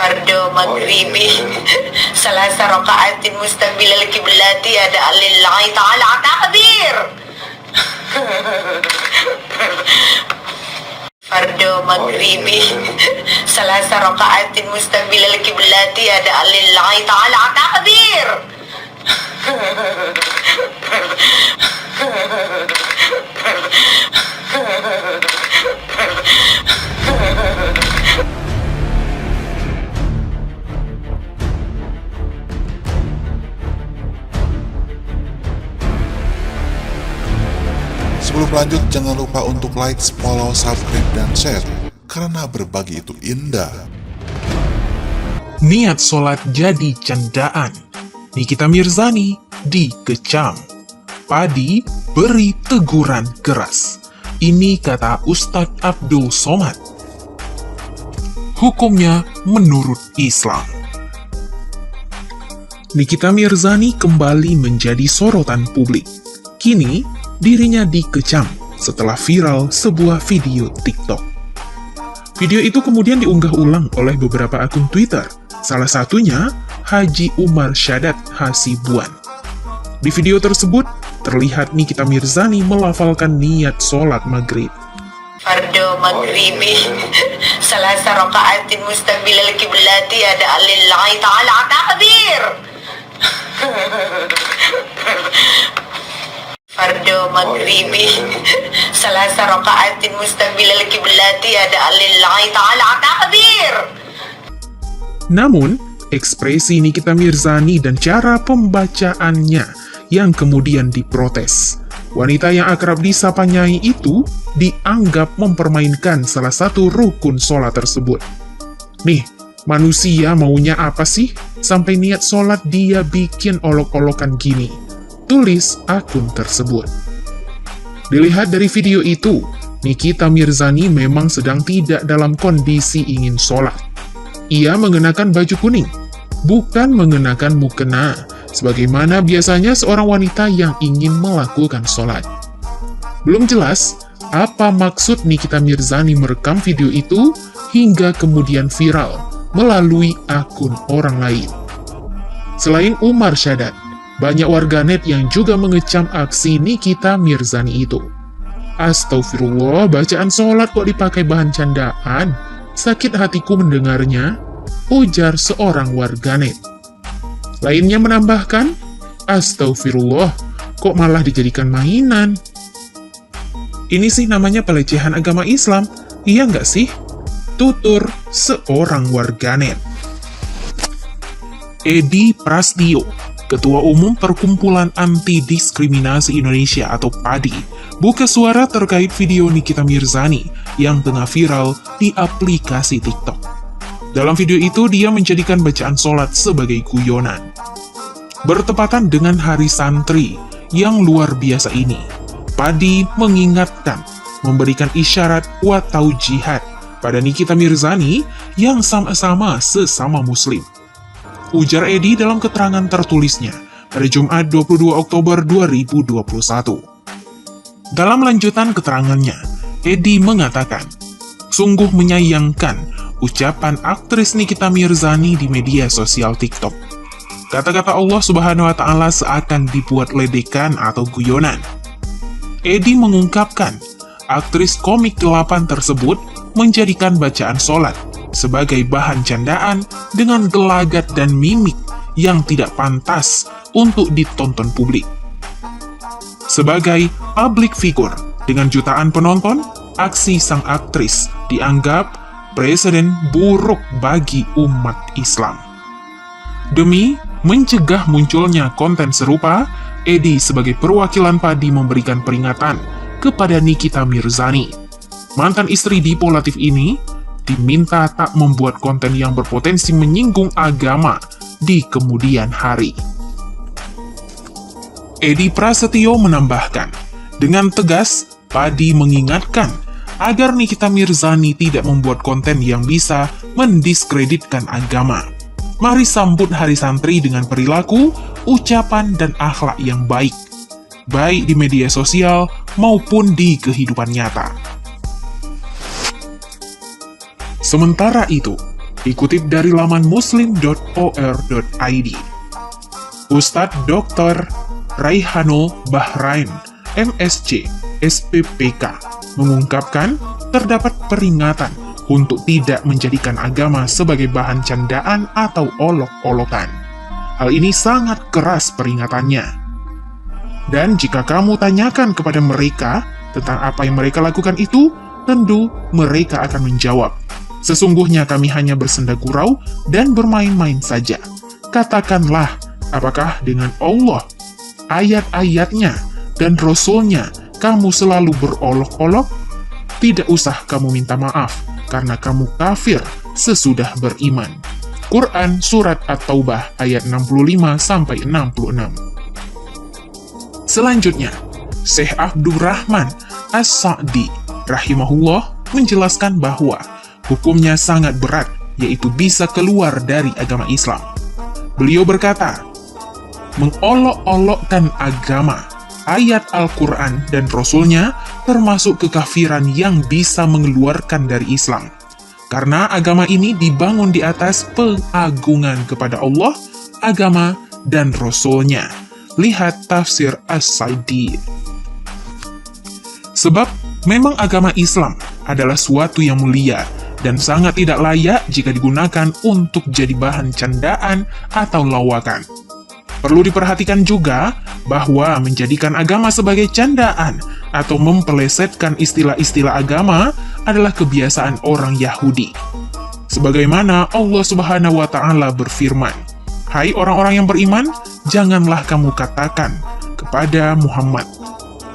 Fardu maghribi salasa raka'atin mustaqbilal kiblati ada lillahi ta'ala takbir. Fardu maghribi salasa raka'atin mustaqbilal kiblati ada lillahi ta'ala takbir. Sebelum lanjut, jangan lupa untuk like, follow, subscribe, dan share, karena berbagi itu indah. Niat sholat jadi candaan. Nikita Mirzani dikecam. Padi beri teguran keras. Ini kata Ustadz Abdul Somad. Hukumnya menurut Islam. Nikita Mirzani kembali menjadi sorotan publik. Kini, dirinya dikecam setelah viral sebuah video TikTok. Video itu kemudian diunggah ulang oleh beberapa akun Twitter, salah satunya Haji Umar Syadat Hasibuan. Di video tersebut, terlihat Nikita Mirzani melafalkan niat sholat maghrib. Fardu maghribi salasa raka'atin mustaqbilal kiblati ada lillahi ta'ala takbir. Fardu maghribi salasa raka'atin mustaqbilal kiblati ada lillahi ta'ala takbir. Namun, ekspresi Nikita Mirzani dan cara pembacaannya yang kemudian diprotes. Wanita yang akrab disapa Nyai itu dianggap mempermainkan salah satu rukun sholat tersebut. Nih, manusia maunya apa sih? Sampai niat sholat dia bikin olok-olokan gini. Tulis akun tersebut. Dilihat dari video itu, Nikita Mirzani memang sedang tidak dalam kondisi ingin sholat. Ia mengenakan baju kuning, bukan mengenakan mukena, sebagaimana biasanya seorang wanita yang ingin melakukan sholat. Belum jelas apa maksud Nikita Mirzani merekam video itu hingga kemudian viral melalui akun orang lain. Selain Umar Syadat, banyak warganet yang juga mengecam aksi Nikita Mirzani itu. Astagfirullah, bacaan sholat kok dipakai bahan candaan? Sakit hatiku mendengarnya, ujar seorang warganet. Lainnya menambahkan, astagfirullah, kok malah dijadikan mainan? Ini sih namanya pelecehan agama Islam, iya nggak sih? Tutur seorang warganet. Edi Prastio, Ketua Umum Perkumpulan Anti-Diskriminasi Indonesia atau PADI, buka suara terkait video Nikita Mirzani yang tengah viral di aplikasi TikTok. Dalam video itu, dia menjadikan bacaan sholat sebagai guyonan. Bertepatan dengan Hari Santri yang luar biasa ini, PADI mengingatkan, memberikan isyarat watau jihad pada Nikita Mirzani yang sama-sama sesama Muslim. Ujar Edi dalam keterangan tertulisnya pada Jumat 22 Oktober 2021. Dalam lanjutan keterangannya, Edi mengatakan, sungguh menyayangkan ucapan aktris Nikita Mirzani di media sosial TikTok. Kata-kata Allah Subhanahu wa Ta'ala seakan dibuat ledekan atau guyonan. Edi mengungkapkan, aktris komik 8 tersebut menjadikan bacaan sholat sebagai bahan candaan dengan gelagat dan mimik yang tidak pantas untuk ditonton publik. Sebagai public figure dengan jutaan penonton, aksi sang aktris dianggap presiden buruk bagi umat Islam. Demi mencegah munculnya konten serupa, Edi sebagai perwakilan PADI memberikan peringatan kepada Nikita Mirzani. Mantan istri Dipo Latif ini diminta tak membuat konten yang berpotensi menyinggung agama di kemudian hari. Edi Prasetyo menambahkan, dengan tegas, PADI mengingatkan agar Nikita Mirzani tidak membuat konten yang bisa mendiskreditkan agama. Mari sambut Hari Santri dengan perilaku, ucapan, dan akhlak yang baik, baik di media sosial maupun di kehidupan nyata. Sementara itu, Dikutip dari laman muslim.or.id. Ustadz Dr. Raihano Bahrain, MSc, SPPK, mengungkapkan terdapat peringatan untuk tidak menjadikan agama sebagai bahan candaan atau olok-olokan. Hal ini sangat keras peringatannya. Dan jika kamu tanyakan kepada mereka tentang apa yang mereka lakukan itu, tentu mereka akan menjawab, "Sesungguhnya kami hanya bersenda gurau dan bermain-main saja." Katakanlah, apakah dengan Allah, ayat-ayatnya, dan Rasul-Nya kamu selalu berolok-olok? Tidak usah kamu minta maaf, karena kamu kafir sesudah beriman. Quran Surat At-Taubah ayat 65-66. Selanjutnya, Syekh Abdurrahman As-Sa'di rahimahullah menjelaskan bahwa hukumnya sangat berat, yaitu bisa keluar dari agama Islam. Beliau berkata, mengolok-olokkan agama, ayat Al-Quran dan Rasul-Nya termasuk kekafiran yang bisa mengeluarkan dari Islam. Karena agama ini dibangun di atas pengagungan kepada Allah, agama, dan Rasul-Nya. Lihat tafsir As-Sa'di. Sebab memang agama Islam adalah suatu yang mulia dan sangat tidak layak jika digunakan untuk jadi bahan candaan atau lawakan. Perlu diperhatikan juga bahwa menjadikan agama sebagai candaan atau mempelesetkan istilah-istilah agama adalah kebiasaan orang Yahudi. Sebagaimana Allah Subhanahu wa Ta'ala berfirman, "Hai orang-orang yang beriman, janganlah kamu katakan kepada Muhammad,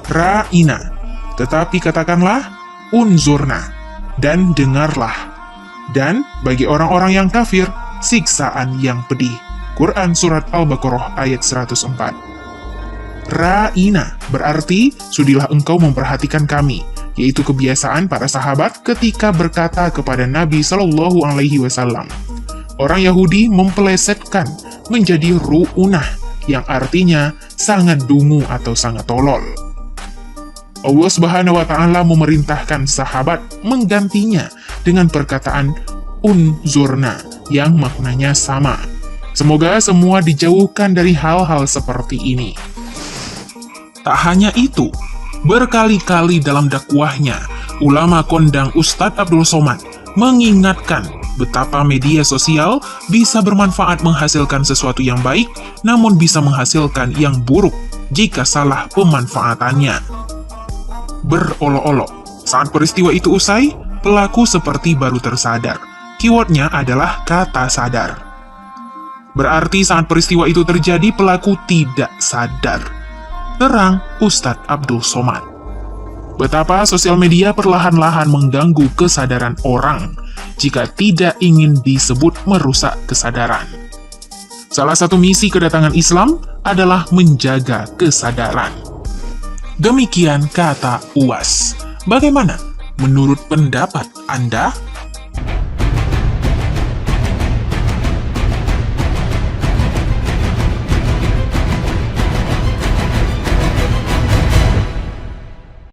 Ra'ina, tetapi katakanlah, Unzurna, dan dengarlah. Dan bagi orang-orang yang kafir, siksaan yang pedih." Quran Surat Al-Baqarah ayat 104. Ra'ina berarti, sudilah engkau memperhatikan kami, yaitu kebiasaan para sahabat ketika berkata kepada Nabi Shallallahu Alaihi Wasallam. Orang Yahudi mempelesetkan menjadi ru'unah, yang artinya sangat dungu atau sangat tolol. Allah Subhanahu wa Ta'ala memerintahkan sahabat menggantinya dengan perkataan unzurna, yang maknanya sama. Semoga semua dijauhkan dari hal-hal seperti ini. Tak hanya itu, berkali-kali dalam dakwahnya, ulama kondang Ustadz Abdul Somad mengingatkan betapa media sosial bisa bermanfaat menghasilkan sesuatu yang baik, namun bisa menghasilkan yang buruk jika salah pemanfaatannya. Berolok-olok. Saat peristiwa itu usai, pelaku seperti baru tersadar. Keywordnya adalah kata sadar. Berarti saat peristiwa itu terjadi, pelaku tidak sadar. Terang Ustadz Abdul Somad. Betapa sosial media perlahan-lahan mengganggu kesadaran orang jika tidak ingin disebut merusak kesadaran. Salah satu misi kedatangan Islam adalah menjaga kesadaran. Demikian kata UAS. Bagaimana menurut pendapat Anda?